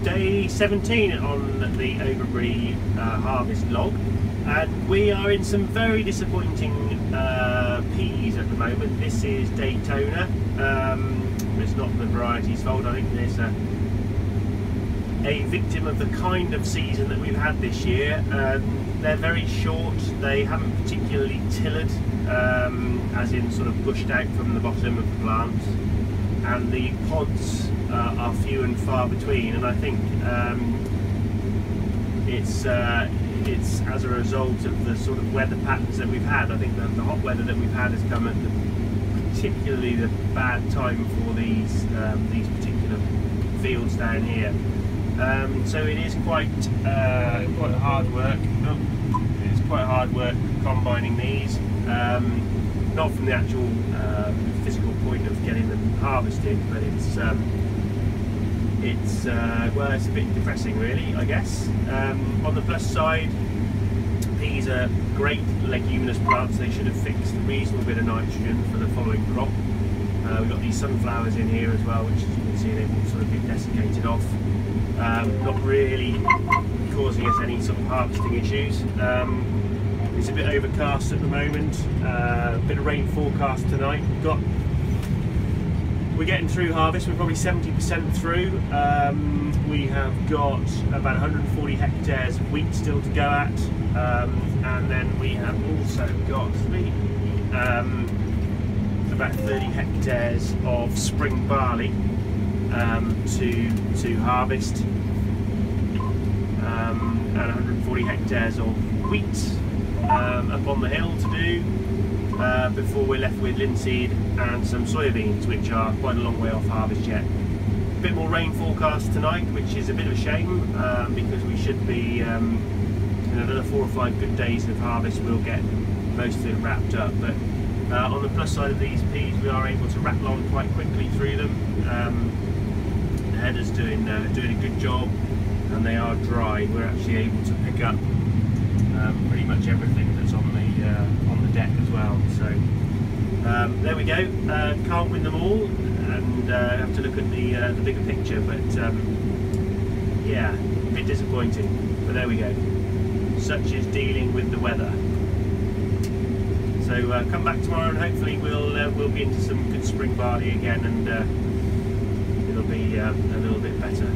Day 17 on the Overbury harvest log, and we are in some very disappointing peas at the moment. This is Daytona. It's not the variety's fault. I think there's a victim of the kind of season that we've had this year. They're very short, they haven't particularly tilled, as in sort of bushed out from the bottom of the plants, and the pods are few and far between, and I think it's as a result of the sort of weather patterns that we've had. I think that the hot weather that we've had has come at particularly the bad time for these particular fields down here. So it is quite hard work. It's quite hard work combining these. Not from the actual physical point of getting them harvested, but well, it's a bit depressing, really, I guess. On the plus side, peas are great leguminous plants. They should have fixed a reasonable bit of nitrogen for the following crop. We've got these sunflowers in here as well, which, as you can see, they've all sort of been desiccated off. Not really causing us any sort of harvesting issues. It's a bit overcast at the moment. A bit of rain forecast tonight. We're getting through harvest. We're probably 70% through. We have got about 140 hectares of wheat still to go at, and then we have also got about 30 hectares of spring barley to harvest, and 140 hectares of wheat up on the hill to do before we're left with linseed and some soybeans, which are quite a long way off harvest yet. A bit more rain forecast tonight, which is a bit of a shame, because we should be in another 4 or 5 good days of harvest we'll get most of it wrapped up. But on the plus side of these peas, we are able to rattle on quite quickly through them. The header's doing a good job, and they are dry. We're actually able to pick up pretty much everything that's on the deck as well. So there we go. Can't win them all, and have to look at the bigger picture. But yeah, a bit disappointing. But there we go. Such is dealing with the weather. So come back tomorrow, and hopefully we'll be into some good spring barley again, and it'll be a little bit better.